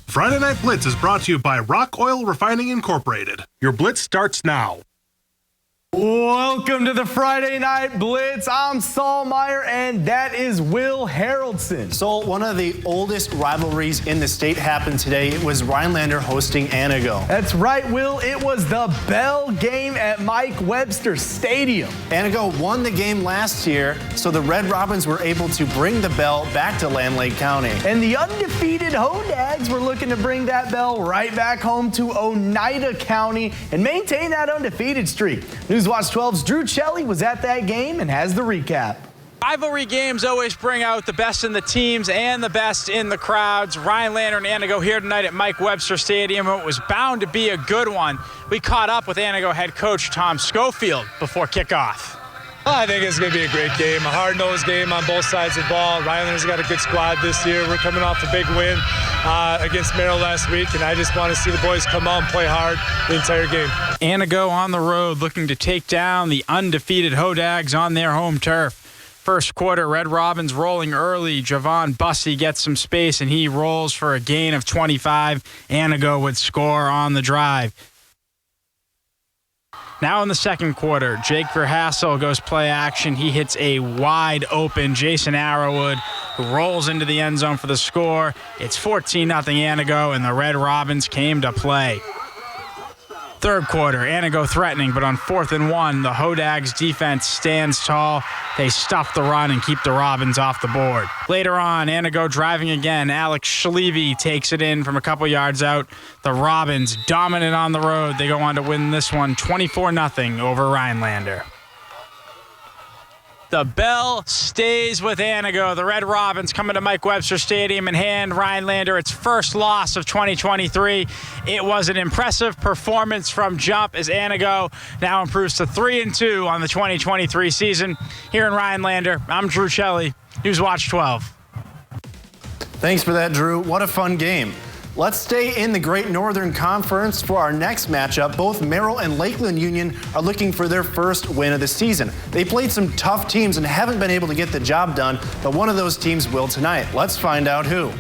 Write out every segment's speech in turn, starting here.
Friday Night Blitz is brought to you by Rock Oil Refining Incorporated. Your Blitz starts now. Welcome to the Friday Night Blitz. I'm Saul Meyer, and that is Will Harrelson. So one of the oldest rivalries in the state happened today. It was Rhinelander hosting Anago. That's right, Will. It was the Bell game at Mike Webster Stadium. Anago won the game last year, so the Red Robins were able to bring the Bell back to Land Lake County. And the undefeated Hodags were looking to bring that Bell right back home to Oneida County and maintain that undefeated streak. Newswatch 12's Drew Shelley was at that game and has the recap. Rivalry games always bring out the best in the teams and the best in the crowds. Rhinelander and Anago here tonight at Mike Webster Stadium. It was bound to be a good one. We caught up with Anago head coach Tom Schofield before kickoff. I think it's going to be a great game, a hard-nosed game on both sides of the ball. Rhinelander's got a good squad this year. We're coming off a big win against Merrill last week, and I just want to see the boys come out and play hard the entire game. Anago on the road looking to take down the undefeated Hodags on their home turf. First quarter, Red Robins rolling early. Javon Bussey gets some space, and he rolls for a gain of 25. Anago would score on the drive. Now in the second quarter, Jake Verhassel goes play action. He hits a wide open Jason Arrowwood, who rolls into the end zone for the score. It's 14-0 Anago, and the Red Robins came to play. Third quarter, Anago threatening, but on 4th and 1, the Hodags defense stands tall. They stuff the run and keep the Robins off the board. Later on, Anago driving again. Alex Schleve takes it in from a couple yards out. The Robins dominant on the road. They go on to win this one 24-0 over Rhinelander. The bell stays with Anago. The Red Robins coming to Mike Webster Stadium and hand Rhinelander its first loss of 2023. It was an impressive performance from jump as Anago now improves to 3-2 on the 2023 season. Here in Rhinelander, I'm Drew Shelley, Newswatch 12. Thanks for that, Drew. What a fun game. Let's stay in the Great Northern Conference for our next matchup. Both Merrill and Lakeland Union are looking for their first win of the season. They played some tough teams and haven't been able to get the job done, but one of those teams will tonight. Let's find out who.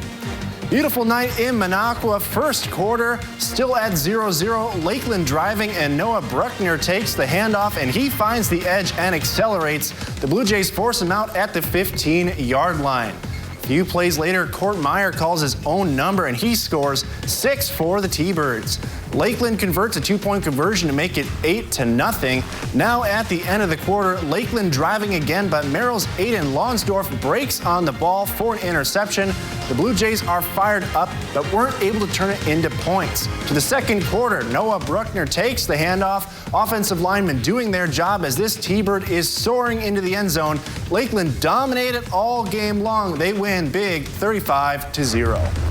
Beautiful night in Minocqua. First quarter, still at 0-0. Lakeland driving, and Noah Bruckner takes the handoff, and he finds the edge and accelerates. The Blue Jays force him out at the 15-yard line. A few plays later, Court Meyer calls his own number, and he scores 6 for the T-Birds. Lakeland converts a 2-point conversion to make it 8-0. Now at the end of the quarter, Lakeland driving again, but Merrill's Aiden Lonsdorf breaks on the ball for an interception. The Blue Jays are fired up, but weren't able to turn it into points. To the second quarter, Noah Bruckner takes the handoff. Offensive linemen doing their job as this T-Bird is soaring into the end zone. Lakeland dominated all game long. They win big 35-0.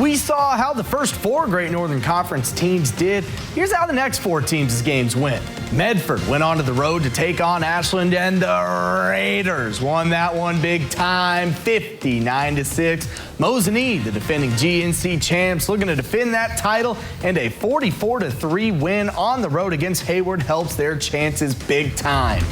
We saw how the first 4 Great Northern Conference teams did. Here's how the next 4 teams' games went. Medford went onto the road to take on Ashland, and the Raiders won that one big time, 59-6. Mosinee, the defending GNC champs, looking to defend that title, and a 44-3 win on the road against Hayward helps their chances big time.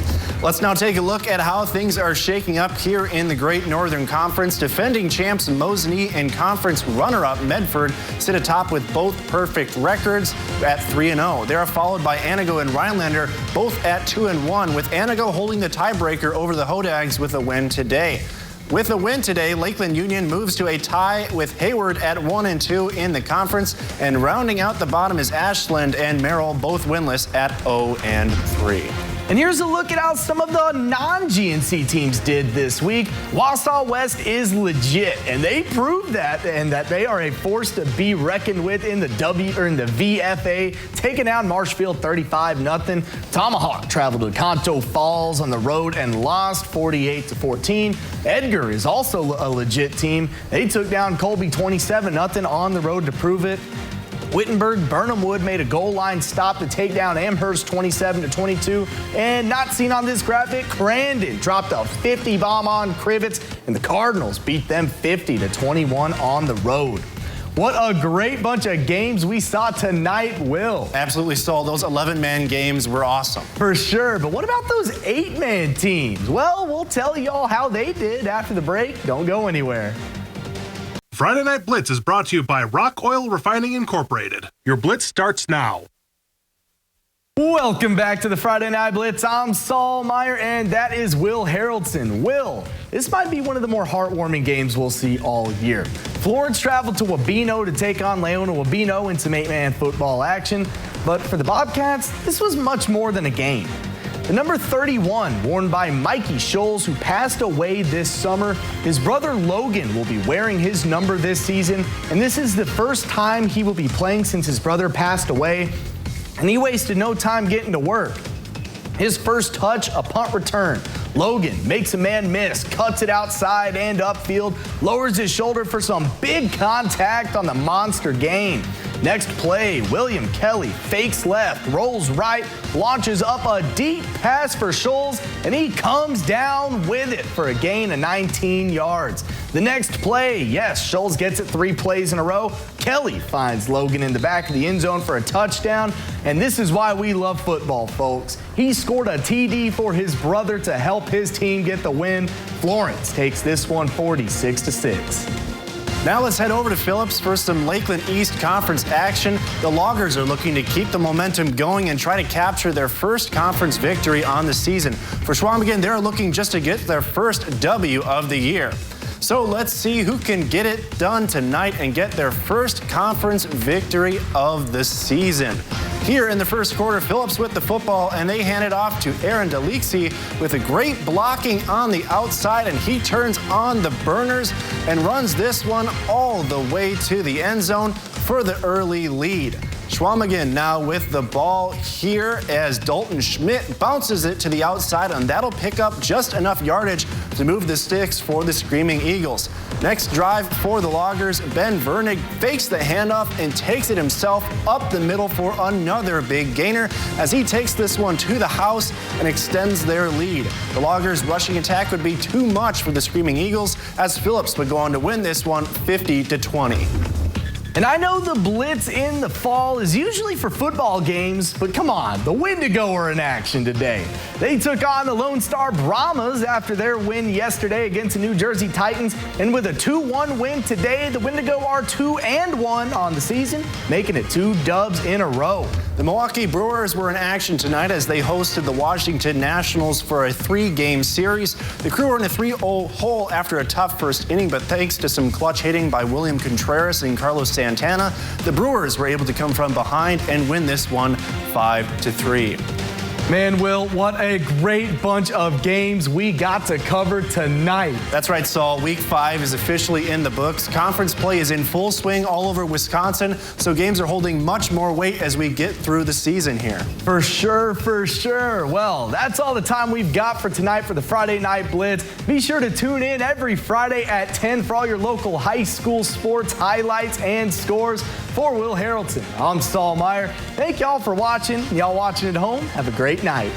Let's now take a look at how things are shaking up here in the Great Northern Conference. Defending champs Mosinee and conference runner-up Medford sit atop with both perfect records at 3-0. They are followed by Anago and Rhinelander, both at 2-1, with Anago holding the tiebreaker over the Hodags with a win today. With a win today, Lakeland Union moves to a tie with Hayward at 1-2 in the conference, and rounding out the bottom is Ashland and Merrill, both winless at 0-3. And here's a look at how some of the non-GNC teams did this week. Wausau West is legit, and they proved that, and that they are a force to be reckoned with in the VFA, taking down Marshfield 35-0. Tomahawk traveled to Conto Falls on the road and lost 48-14. Edgar is also a legit team. They took down Colby 27-0 on the road to prove it. Wittenberg, Burnham Wood made a goal line stop to take down Amherst 27-22. And not seen on this graphic, Crandon dropped a 50 bomb on Crivets, and the Cardinals beat them 50-21 on the road. What a great bunch of games we saw tonight, Will. Absolutely, Saul. Those 11-man games were awesome. For sure, but what about those 8-man teams? Well, we'll tell y'all how they did after the break. Don't go anywhere. Friday Night Blitz is brought to you by Rock Oil Refining Incorporated. Your Blitz starts now. Welcome back to the Friday Night Blitz. I'm Saul Meyer, and that is Will Harrelson. Will, this might be one of the more heartwarming games we'll see all year. Florence traveled to Wabeno to take on Leona Wabeno in some 8-man football action, but for the Bobcats, this was much more than a game. The number 31, worn by Mikey Scholes, who passed away this summer, his brother Logan will be wearing his number this season, and this is the first time he will be playing since his brother passed away. And he wasted no time getting to work. His first touch, a punt return. Logan makes a man miss, cuts it outside and upfield, lowers his shoulder for some big contact on the monster gain. Next play, William Kelly fakes left, rolls right, launches up a deep pass for Scholes, and he comes down with it for a gain of 19 yards. The next play, yes, Scholes gets it 3 plays in a row. Kelly finds Logan in the back of the end zone for a touchdown, and this is why we love football, folks. He scored a TD for his brother to help his team get the win. Florence takes this one 46-6. Now let's head over to Phillips for some Lakeland East Conference action. The Loggers are looking to keep the momentum going and try to capture their first conference victory on the season. For Schwamigan, they're looking just to get their first W of the year. So let's see who can get it done tonight and get their first conference victory of the season. Here in the first quarter, Phillips with the football, and they hand it off to Aaron Delixi with a great blocking on the outside, and he turns on the burners and runs this one all the way to the end zone for the early lead. Schwamigan now with the ball here as Dalton Schmidt bounces it to the outside, and that'll pick up just enough yardage to move the sticks for the Screaming Eagles. Next drive for the Loggers, Ben Vernig fakes the handoff and takes it himself up the middle for another big gainer as he takes this one to the house and extends their lead. The Loggers' rushing attack would be too much for the Screaming Eagles as Phillips would go on to win this one 50-20. And I know the Blitz in the fall is usually for football games, but come on, the Wendigo are in action today. They took on the Lone Star Brahmas after their win yesterday against the New Jersey Titans, and with a 2-1 win today, the Wendigo are 2-1 on the season, making it 2 dubs in a row. The Milwaukee Brewers were in action tonight as they hosted the Washington Nationals for a 3-game series. The Crew were in a 3-0 hole after a tough first inning, but thanks to some clutch hitting by William Contreras and Carlos Santana, the Brewers were able to come from behind and win this one 5-3. Man, Will, what a great bunch of games we got to cover tonight. That's right, Saul. Week 5 is officially in the books. Conference play is in full swing all over Wisconsin, so games are holding much more weight as we get through the season here. For sure, for sure. Well, that's all the time we've got for tonight for the Friday Night Blitz. Be sure to tune in every Friday at 10 for all your local high school sports highlights and scores. For Will Harrelson, I'm Saul Meyer. Thank y'all for watching. Y'all watching at home, have a great night.